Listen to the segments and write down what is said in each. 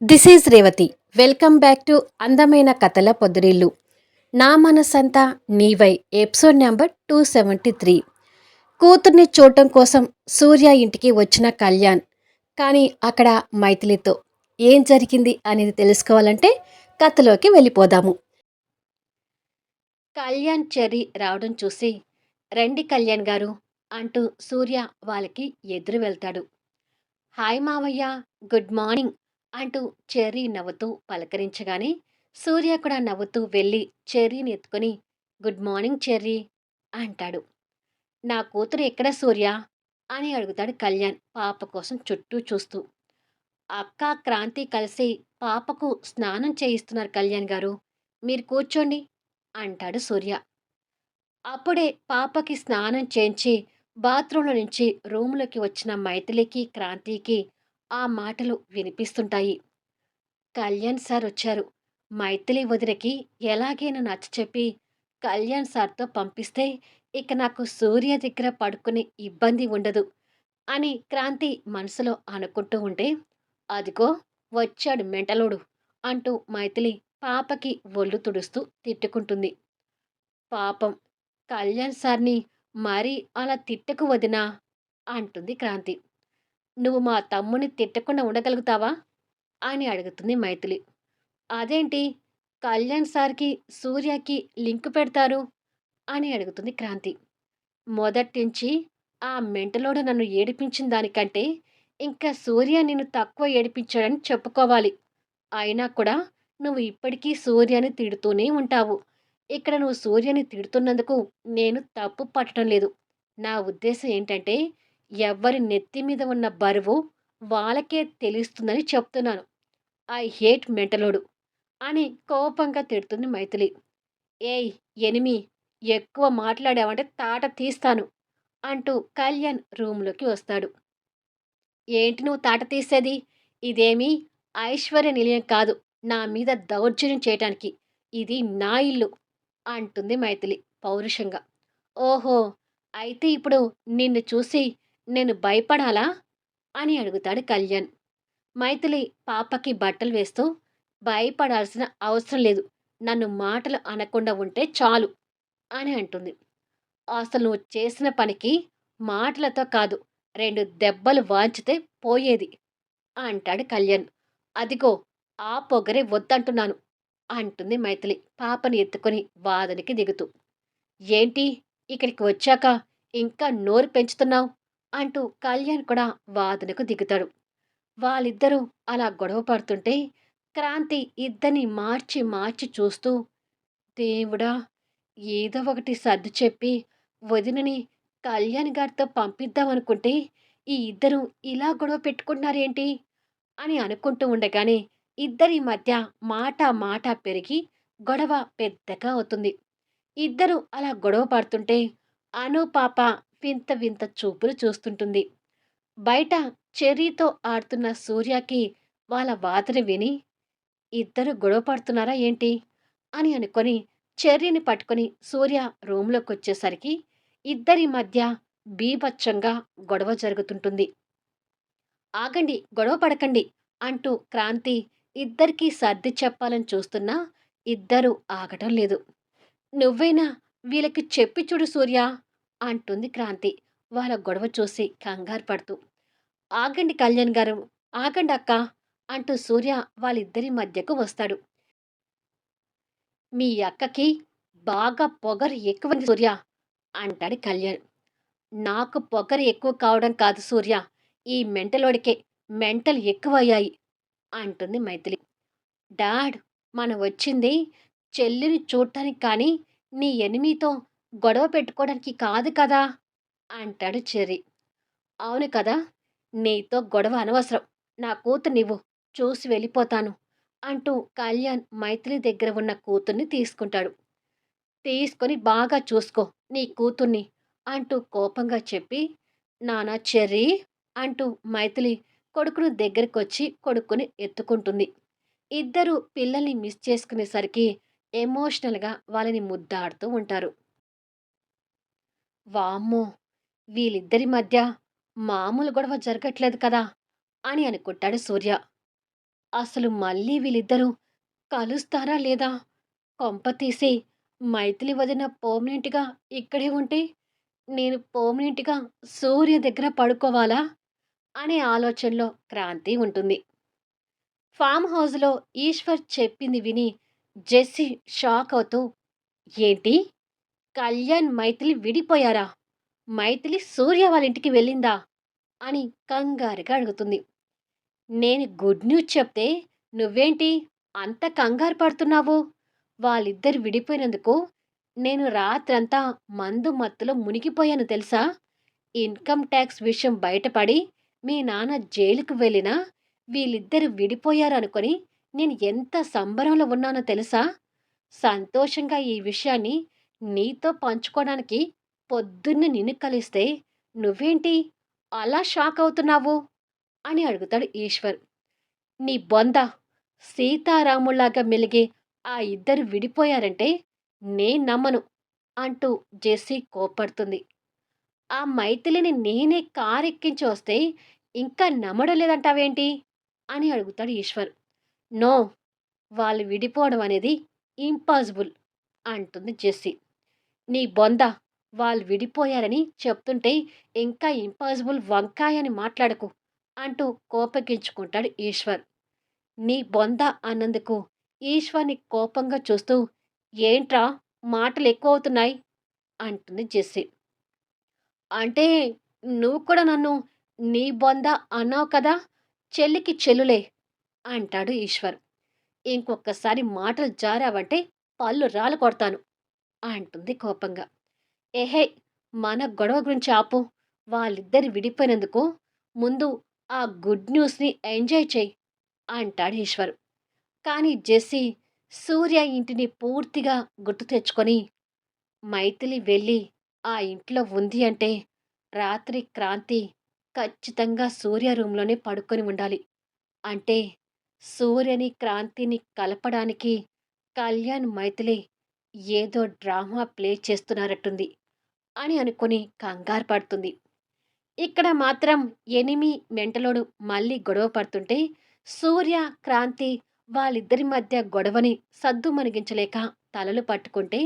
This is Revathi. Welcome back to అందమైన కథల పొదిరిల్లు. నా మనసంతా నీవై ఎపిసోడ్ నెంబర్ 273. కూతుర్ని చూడటం కోసం సూర్య ఇంటికి వచ్చిన కళ్యాణ్. కానీ అక్కడ మైథిలితో ఏం జరిగింది అనేది తెలుసుకోవాలంటే కథలోకి వెళ్ళిపోదాము. కళ్యాణ్ చెర్రీ రావడం చూసి రండి కళ్యాణ్ గారు అంటూ సూర్య వాళ్ళకి ఎదురు వెళ్తాడు. హాయ్ మావయ్య, గుడ్ మార్నింగ్ అంటూ చెర్రీ నవ్వుతూ పలకరించగానే సూర్య కూడా నవ్వుతూ వెళ్ళి చెర్రీని ఎత్తుకొని గుడ్ మార్నింగ్ చెర్రీ అంటాడు. నా కూతురు ఎక్కడ సూర్య అని అడుగుతాడు కళ్యాణ్ పాప కోసం చుట్టూ చూస్తూ. అక్క క్రాంతి కలిసి పాపకు స్నానం చేయిస్తున్నారు కళ్యాణ్ గారు, మీరు కూర్చోండి అంటాడు సూర్య. అప్పుడే పాపకి స్నానం చేయించి బాత్రూంలో నుంచి రూములోకి వచ్చిన మైథిలికి క్రాంతికి ఆ మాటలు వినిపిస్తుంటాయి. కళ్యాణ్ సార్ వచ్చారు. మైథిలి వదినకి ఎలాగైనా నచ్చచెప్పి కళ్యాణ్ సార్తో పంపిస్తే ఇక నాకు సూర్య దగ్గర పడుకునే ఇబ్బంది ఉండదు అని క్రాంతి మనసులో అనుకుంటూ ఉంటే, అదిగో వచ్చాడు మెంటలోడు అంటూ మైథిలి పాపకి ఒళ్ళు తుడుస్తూ తిట్టుకుంటుంది. పాపం కళ్యాణ్ సార్ని మరీ అలా తిట్టకు వదినా అంటుంది క్రాంతి. నువ్వు మా తమ్ముని తిట్టకుండా ఉండగలుగుతావా అని అడుగుతుంది మైథిలి. అదేంటి కళ్యాణ్ సార్కి సూర్యకి లింక్ పెడతారు అని అడుగుతుంది క్రాంతి. మొదట్నుంచి ఆ మెంటలోడు నన్ను ఏడిపించిన దానికంటే ఇంకా సూర్య నిన్ను తక్కువ ఏడిపించాడని చెప్పుకోవాలి. అయినా కూడా నువ్వు ఇప్పటికీ సూర్యని తిడుతూనే ఉంటావు. ఇక్కడ నువ్వు సూర్యని తిడుతున్నందుకు నేను తప్పు పట్టడం లేదు. నా ఉద్దేశం ఏంటంటే ఎవ్వరి నెత్తి మీద ఉన్న బరువు వాళ్ళకే తెలుస్తుందని చెప్తున్నాను. ఐ హేట్ మెంటలోడు అని కోపంగా తిడుతుంది మైథిలి. ఏయ్ ఎనిమి, ఎక్కువ మాట్లాడావంటే తాట తీస్తాను అంటూ కళ్యాణ్ రూమ్లోకి వస్తాడు. ఏంటి నువ్వు తాట తీసేది? ఇదేమీ ఐశ్వర్య నిలయం కాదు నా మీద దౌర్జన్యం చేయటానికి. ఇది నా ఇల్లు అంటుంది మైథిలి పౌరుషంగా. ఓహో, అయితే ఇప్పుడు నిన్ను చూసి నేను భయపడాలా అని అడుగుతాడు కళ్యాణ్. మైథిలి పాపకి బట్టలు వేస్తూ భయపడాల్సిన అవసరం లేదు, నన్ను మాటలు అనకుండా ఉంటే చాలు అని అంటుంది. అసలు నువ్వు చేసిన పనికి మాటలతో కాదు, 2 దెబ్బలు వాంచితే పోయేది అంటాడు కళ్యాణ్. అదిగో ఆ పొగరే వద్దంటున్నాను అంటుంది మైథిలి పాపని ఎత్తుకొని వాదనకి దిగుతూ. ఏంటి ఇక్కడికి వచ్చాక ఇంకా నోరు పెంచుతున్నావు అంటూ కళ్యాణ్ కూడా వాదనకు దిగుతాడు. వాళ్ళిద్దరూ అలా గొడవ పడుతుంటే క్రాంతి ఇద్దరిని మార్చి మార్చి చూస్తూ, దేవుడా, ఏదో ఒకటి సర్ది చెప్పి వదినని కళ్యాణ్ గారితో పంపిద్దామనుకుంటే ఈ ఇద్దరు ఇలా గొడవ పెట్టుకుంటున్నారేంటి అని అనుకుంటూ ఉండగానే ఇద్దరి మధ్య మాట మాట పెరిగి గొడవ పెద్దగా అవుతుంది. ఇద్దరు అలా గొడవ పడుతుంటే అను పాప వింత వింత చూపులు చూస్తుంటుంది. బయట చెర్రీతో ఆడుతున్న సూర్యకి వాళ్ళ వాదన విని ఇద్దరు గొడవ పడుతున్నారా ఏంటి అని అనుకొని చెర్రీని పట్టుకొని సూర్య రూమ్లోకొచ్చేసరికి ఇద్దరి మధ్య బీభత్సంగా గొడవ జరుగుతుంటుంది. ఆగండి, గొడవ పడకండి అంటూ క్రాంతి ఇద్దరికీ సర్ది చెప్పాలని చూస్తున్నా ఇద్దరూ ఆగటం లేదు. నువ్వైనా వీళ్ళకి చెప్పి చూడు సూర్య అంటుంది క్రాంతి వాళ్ళ గొడవ చూసి కంగారు పడుతూ. ఆగండి కళ్యాణ్ గారు, ఆగండి అక్క అంటూ సూర్య వాళ్ళిద్దరి మధ్యకు వస్తాడు. మీ అక్కకి బాగా పొగరు ఎక్కువైంది సూర్య అంటాడు కళ్యాణ్. నాకు పొగరు ఎక్కువ కావడం కాదు సూర్య, ఈ మెంటలోడికే మెంటల్ ఎక్కువయ్యాయి అంటుంది మైథిలి. డాడ్, మనం వచ్చింది చెల్లిని చూడటానికి కానీ నీ ఎనిమితో గొడవ పెట్టుకోవడానికి కాదు కదా అంటాడు చెర్రీ. అవును కదా, నీతో గొడవ అనవసరం, నా కూతుర్నివ్వు, చూసి వెళ్ళిపోతాను అంటూ కళ్యాణ్ మైథిలి దగ్గర ఉన్న కూతుర్ని తీసుకుంటాడు. తీసుకొని బాగా చూసుకో నీ కూతుర్ని అంటూ కోపంగా చెప్పి, నానా చెర్రీ అంటూ మైథిలి కొడుకును దగ్గరికొచ్చి కొడుకుని ఎత్తుకుంటుంది. ఇద్దరు పిల్లల్ని మిస్ చేసుకునేసరికి ఎమోషనల్గా వాళ్ళని ముద్దాడుతూ ఉంటారు. వామ్మో, వీళ్ళిద్దరి మధ్య మామూలు గొడవ జరగట్లేదు కదా అని అనుకుంటాడు సూర్య. అసలు మళ్ళీ వీళ్ళిద్దరూ కలుస్తారా లేదా? కొంపతీసి మైథిలి వదిన పర్మనెంట్‌గా ఇక్కడే ఉంటే, నేను పర్మనెంట్‌గా సూర్య దగ్గర పడుకోవాలా? అనే ఆలోచనలో క్రాంతి ఉంటుంది. ఫామ్ హౌస్‌లో ఈశ్వర్ చెప్పింది విని జెస్సీ షాక్ అవుతూ, ఏంటి? కళ్యాణ్, మైథిలి విడిపోయారా? మైథిలి సూర్య వాళ్ళ ఇంటికి వెళ్ళిందా? అని కంగారుగా అడుగుతుంది. నేను గుడ్ న్యూస్ చెప్తే నువ్వేంటి అంత కంగారు పడుతున్నావు? వాళ్ళిద్దరు విడిపోయినందుకు నేను రాత్రంతా మందు మత్తులో మునిగిపోయాను తెలుసా? ఇన్కమ్ ట్యాక్స్ విషయం బయటపడి మీ నాన్న జైలుకు వెళ్ళినా వీళ్ళిద్దరు విడిపోయారనుకొని నేను ఎంత సంబరంలో ఉన్నానో తెలుసా? సంతోషంగా ఈ విషయాన్ని నీతో పంచుకోవడానికి పొద్దున్నే నిన్ను కలిస్తే నువ్వేంటి అలా షాక్ అవుతున్నావు? అని అడుగుతాడు ఈశ్వర్. నీ బొంద! సీతారాముల్లాగా మెలిగే ఆ ఇద్దరు విడిపోయారంటే నేను నమ్మను అంటూ జెస్సీ కోప్పడుతుంది. ఆ మైథిలిని నేనే కారెక్కించి వస్తే ఇంకా నమ్మడం లేదంటావేంటి? అని అడుగుతాడు ఈశ్వర్. నో! వాళ్ళు విడిపోవడం అనేది ఇంపాసిబుల్ అంటుంది జెస్సీ. నీ బొంద! వాళ్ళు విడిపోయారని చెప్తుంటే ఇంకా ఇంపాసిబుల్ వంకాయ అని మాట్లాడకు అంటూ కోపగించుకుంటాడు ఈశ్వర్. నీ బొంద అన్నందుకు ఈశ్వర్‌ని కోపంగా చూస్తూ ఏంట్రా మాటలెక్కువవుతున్నాయి అంటుంది జెస్సీ. అంటే నువ్వు కూడా నన్ను నీ బొంద అన్నావు కదా! చెల్లికి చెల్లులే అంటాడు ఈశ్వర్. ఇంకొక్కసారి మాటలు జారావంటే పళ్ళు రాలగొడతాను అంటుంది కోపంగా. ఎహే! మన గొడవ గురించి ఆపు. వాళ్ళిద్దరు విడిపోయినందుకు ముందు ఆ గుడ్ న్యూస్‌ని ఎంజాయ్ చెయ్యి అంటాడు ఈశ్వర్. కానీ జెస్సీ సూర్య ఇంటిని పూర్తిగా గుర్తు తెచ్చుకొని మైథిలి వెళ్ళి ఆ ఇంట్లో ఉంది అంటే రాత్రి క్రాంతి ఖచ్చితంగా సూర్య రూమ్‌లోనే పడుకొని ఉండాలి. అంటే సూర్యని, క్రాంతిని కలపడానికి కళ్యాణ్, మైథిలి ఏదో డ్రామా ప్లే చేస్తున్నారట్టుంది అని అనుకుని కంగారు పడుతుంది. ఇక్కడ మాత్రం ఎనిమి, మెంటలోడు మళ్ళీ గొడవ పడుతుంటే సూర్య, క్రాంతి వాళ్ళిద్దరి మధ్య గొడవని సద్దుమణిగించలేక తలలు పట్టుకుంటే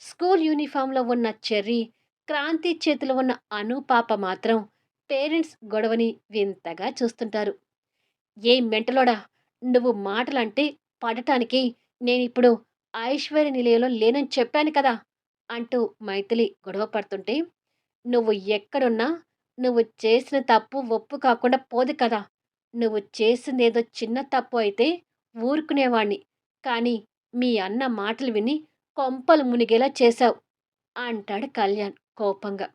స్కూల్ యూనిఫామ్‌లో ఉన్న చెర్రీ, క్రాంతి చేతిలో ఉన్న అను పాప మాత్రం పేరెంట్స్ గొడవని వింతగా చూస్తుంటారు. "ఏం మెంటలోడా! నువ్వు మాటలంటే పడటానికి నేనిప్పుడు ఐశ్వర్య నిలయంలో లేనని చెప్పాను కదా!" అంటూ మైథిలి గొడవ పడుతుంటే, "నువ్వు ఎక్కడున్నా నువ్వు చేసిన తప్పు ఒప్పు కాకుండా పోదు కదా! నువ్వు చేసిందేదో చిన్న తప్పు అయితే ఊరుకునేవాణ్ణి. కానీ మీ అన్న మాటలు విని కొంపలు మునిగేలా చేశావు" అంటాడు కళ్యాణ్ కోపంగా.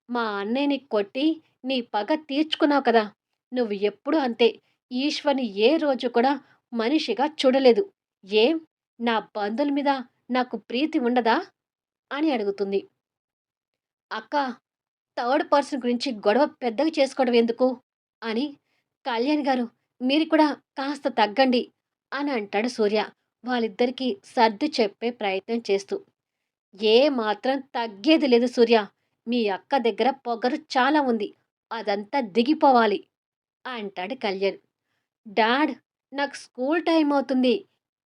"మా అన్నయ్యని కొట్టి నీ పగ తీర్చుకున్నావు కదా! నువ్వు ఎప్పుడూ అంతే. ఈశ్వర్‌ని ఏ రోజు కూడా మనిషిగా చూడలేదు. ఏం? నా బంధువుల మీద నాకు ప్రీతి ఉండదా?" అని అడుగుతుంది. "అక్కా! థర్డ్ పర్సన్ గురించి గొడవ పెద్దగా చేసుకోవడం ఎందుకు?" అని "కళ్యాణ్ గారు మీరు కూడా కాస్త తగ్గండి" అని అంటాడు సూర్య. వాళ్ళిద్దరికీ సర్ది చెప్పే ప్రయత్నం చేస్తూ. "ఏ మాత్రం తగ్గేది లేదు సూర్య. మీ అక్క దగ్గర పొగరు చాలా ఉంది. అదంతా దిగిపోవాలి" అంటాడు కళ్యాణ్. డాడ్! నాకు స్కూల్ టైమ్ అవుతుంది.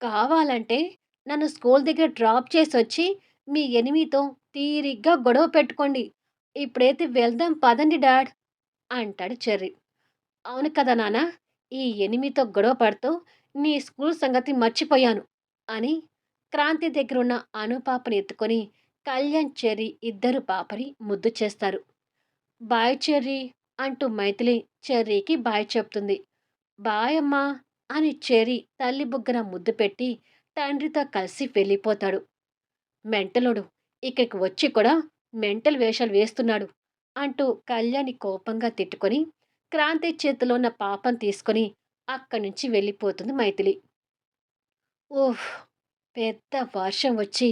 కావాలంటే నన్ను స్కూల్ దగ్గర డ్రాప్ చేసొచ్చి మీ ఎనిమితో తీరిగ్గా గొడవ పెట్టుకోండి. ఇప్పుడైతే వెళ్దాం పదండి డాడ్ అంటాడు చెర్రీ. అవును కదా నాన్న! ఈ ఎనిమితో గొడవ పడుతూ నీ స్కూల్ సంగతి మర్చిపోయాను అని క్రాంతి దగ్గరున్న అను పాపని ఎత్తుకొని కళ్యాణ్, చెర్రీ ఇద్దరు పాపని ముద్దు చేస్తారు. బాయ్ చెర్రీ అంటూ మైథిలి చెర్రీకి బాయ్ చెప్తుంది. బాయ్ అమ్మా అని చెర్రీ తల్లి బుగ్గన ముద్దు పెట్టి తండ్రితో కలిసి వెళ్ళిపోతాడు. మెంటలోడు ఇక్కడికి వచ్చి కూడా మెంటల్ వేషాలు వేస్తున్నాడు అంటూ కళ్యాణి కోపంగా తిట్టుకొని క్రాంతి చేతిలో ఉన్న పాపం తీసుకొని అక్కడి నుంచి వెళ్ళిపోతుంది మైథిలి. ఓహ్! పెద్ద వర్షం వచ్చి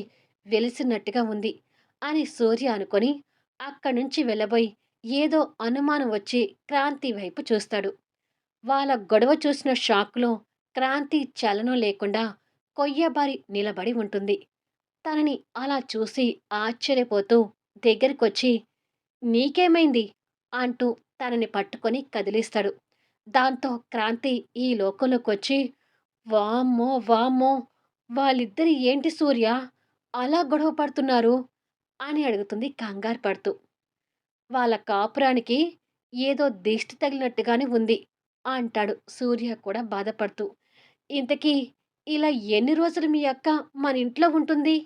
వెలిసినట్టుగా ఉంది అని సూర్య అనుకొని అక్కడి నుంచి వెళ్ళబోయి ఏదో అనుమానం వచ్చి క్రాంతి వైపు చూస్తాడు. వాళ్ళ గొడవ చూసిన షాక్‌లో క్రాంతి చలనం లేకుండా కొయ్యబారి నిలబడి ఉంటుంది. తనని అలా చూసి ఆశ్చర్యపోతూ దగ్గరికొచ్చి, "నీకేమైంది?" అంటూ తనని పట్టుకొని కదిలిస్తాడు. దాంతో క్రాంతి ఈ లోకంలోకొచ్చి, వామ్మో! వామ్మో! వాళ్ళిద్దరు ఏంటి సూర్య అలా గొడవ పడుతున్నారు? అని అడుగుతుంది కంగారు పడుతూ. వాళ్ళ కాపురానికి ఏదో దిష్టి తగిలినట్టుగానే ఉంది అంటాడు సూర్య కూడా బాధపడుతూ. ఇంతకీ ఇలా ఎన్ని రోజులు మీ అక్క మన ఇంట్లో ఉంటుంది?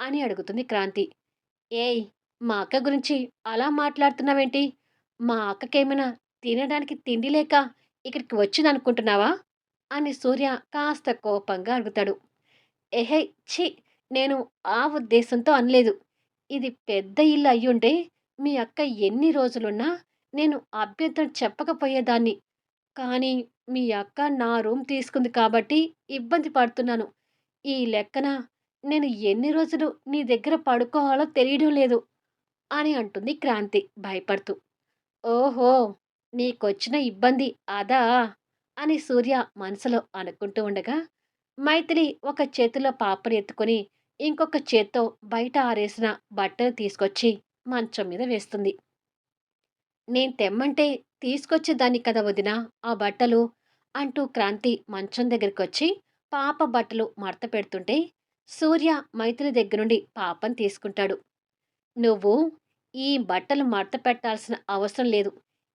అని అడుగుతుంది క్రాంతి. ఏయ్! మా అక్క గురించి అలా మాట్లాడుతున్నావేంటి? మా అక్కకేమైనా తినడానికి తిండి లేక ఇక్కడికి వచ్చిందనుకుంటున్నావా? అని సూర్య కాస్త కోపంగా అడుగుతాడు. ఎహే! ఛీ! నేను ఆ ఉద్దేశంతో అనలేదు. ఇది పెద్ద ఇల్లు అయ్యుంటే మీ అక్క ఎన్ని రోజులున్నా నేను అభ్యంతరం చెప్పకపోయేదాన్ని. కానీ మీ అక్క నా రూమ్ తీసుకుంది కాబట్టి ఇబ్బంది పడుతున్నాను. ఈ లెక్కన నేను ఎన్ని రోజులు నీ దగ్గర పడుకోవాలో తెలియడం లేదు అని అంటుంది క్రాంతి భయపడుతూ. ఓహో! నీకొచ్చిన ఇబ్బంది అదా? అని సూర్య మనసులో అనుకుంటూ ఉండగా, మైథిలి ఒక చేతిలో పాపని ఎత్తుకొని, ఇంకొక చేత్తో బయట ఆరేసిన బట్టలు తీసుకొచ్చి మంచం మీద వేస్తుంది. నేను తెమ్మంటే తీసుకొచ్చేదాన్ని కదా వదినా ఆ బట్టలు అంటూ క్రాంతి మంచం దగ్గరికొచ్చి పాప బట్టలు మడత పెడుతుంటే సూర్య మైథిలి దగ్గర నుండి పాపని తీసుకుంటాడు. నువ్వు ఈ బట్టలు మడత పెట్టాల్సిన అవసరం లేదు.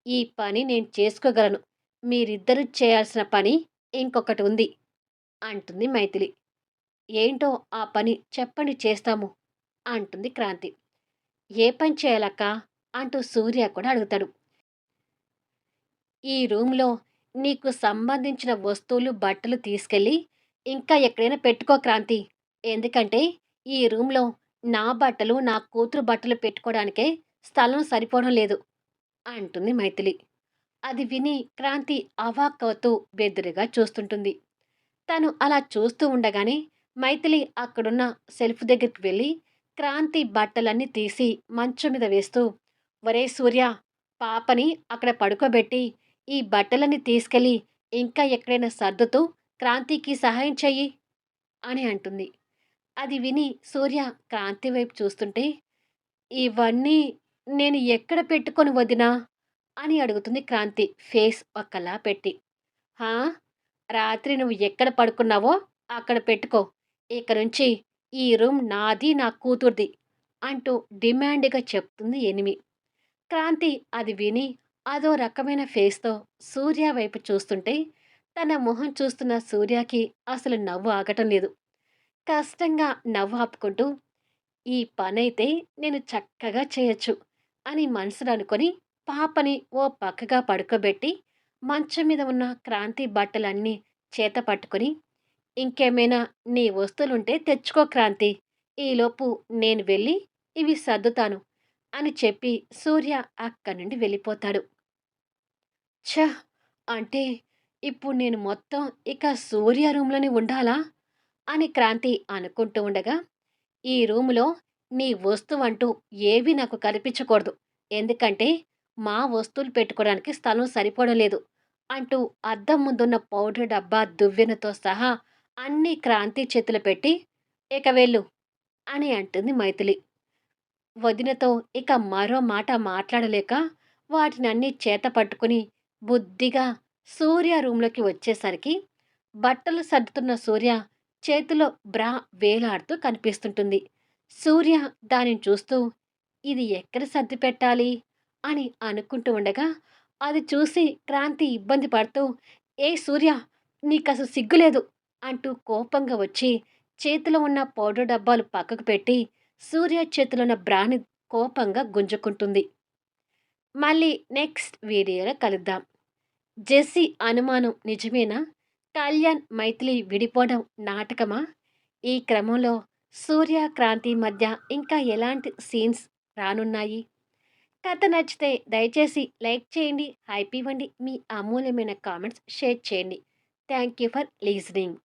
ఈ పని నేను చేసుకోగలను. మీరిద్దరూ చేయాల్సిన పని ఇంకొకటి ఉంది అంటుంది మైథిలి. ఏంటో ఆ పని చెప్పండి చేస్తాము అంటుంది క్రాంతి. ఏ పని చేయాలక్కా అంటూ సూర్య కూడా అడుగుతాడు. ఈ రూమ్‌లో నీకు సంబంధించిన వస్తువులు, బట్టలు తీసుకెళ్ళి ఇంకా ఎక్కడైనా పెట్టుకో క్రాంతి. ఎందుకంటే ఈ రూమ్‌లో నా బట్టలు, నా కూతురు బట్టలు పెట్టుకోవడానికే స్థలం సరిపోవడం లేదు అంటుంది మైథిలి. అది విని క్రాంతి అవాక్కవుతూ బెదురుగా చూస్తుంటుంది. తను అలా చూస్తూ ఉండగానే మైథిలి అక్కడున్న సెల్ఫ్ దగ్గరికి వెళ్ళి క్రాంతి బట్టలన్నీ తీసి మంచం మీద వేస్తూ, ఒరేయ్ సూర్య! పాపని అక్కడ పడుకోబెట్టి ఈ బట్టలన్నీ తీసుకెళ్ళి ఇంకా ఎక్కడైనా సర్దుతూ క్రాంతికి సహాయం చెయ్యి అని అంటుంది. అది విని సూర్య క్రాంతి వైపు చూస్తుంటే, ఇవన్నీ నేను ఎక్కడ పెట్టుకొని వదినా అని అడుగుతుంది క్రాంతి ఫేస్ ఒక్కలా పెట్టి. హా! రాత్రి నువ్వు ఎక్కడ పడుకున్నావో అక్కడ పెట్టుకో. ఇక నుంచి ఈ రూమ్ నాది, నా కూతురిది అంటూ డిమాండ్‌గా చెప్తుంది ఎనిమి. క్రాంతి అది విని అదో రకమైన ఫేస్‌తో సూర్య వైపు చూస్తుంటే, తన మొహం చూస్తున్న సూర్యకి అసలు నవ్వు ఆగటం లేదు. కష్టంగా నవ్వు ఆపుకుంటూ, "ఈ పనైతే నేను చక్కగా చేయొచ్చు" అని మనసులో అనుకొని, పాపని ఓ పక్కగా పడుకోబెట్టి, మంచం మీద ఉన్న క్రాంతి బట్టలన్నీ చేత పట్టుకొని, "ఇంకేమైనా నీ వస్తువులుంటే తెచ్చుకో క్రాంతి. ఈలోపు నేను వెళ్ళి ఇవి సర్దుతాను" అని చెప్పి సూర్య అక్కడి నుండి వెళ్ళిపోతాడు. ఛ! అంటే ఇప్పుడు నేను మొత్తం ఇక సూర్య రూమ్‌లోనే ఉండాలా? అని క్రాంతి అనుకుంటూ ఉండగా, ఈ రూమ్‌లో నీ వస్తువంటూ ఏవి నాకు కనిపించకూడదు. ఎందుకంటే మా వస్తువులు పెట్టుకోవడానికి స్థలం సరిపోవడం లేదు. అంటూ అద్దం ముందున్న పౌడర్ డబ్బా, దువ్వెనతో సహా అన్నీ క్రాంతి చేతిలో పెట్టి, "ఇక వెళ్ళు" అని అంటుంది మైథిలి. వదినతో ఇక మరో మాట మాట్లాడలేక వాటినన్నీ చేత పట్టుకుని బుద్ధిగా సూర్య రూంలోకి వచ్చేసరికి బట్టలు సర్దుతున్న సూర్య చేతిలో బ్రా వేలాడుతూ కనిపిస్తుంటుంది. సూర్య దానిని చూస్తూ ఇది ఎక్కడ సర్ది పెట్టాలి అని అనుకుంటూ ఉండగా అది చూసి క్రాంతి ఇబ్బంది పడుతూ ఏ సూర్య నీకసలు సిగ్గులేదు అంటూ కోపంగా వచ్చి చేతిలో ఉన్న పౌడర్ డబ్బాలు పక్కకు పెట్టి సూర్య చేతిలో ఉన్న బ్రాని కోపంగా గుంజుకుంటుంది. మళ్ళీ నెక్స్ట్ వీడియోలో కలుద్దాం. జెస్సీ అనుమానం నిజమేనా? కళ్యాణ్, మైథిలి విడిపోవడం నాటకమా? ఈ క్రమంలో సూర్య, క్రాంతి మధ్య ఇంకా ఎలాంటి సీన్స్ రానున్నాయి? కథ నచ్చితే దయచేసి లైక్ చేయండి, హైప్ ఇవ్వండి, మీ అమూల్యమైన కామెంట్స్ షేర్ చేయండి. Thank you for listening.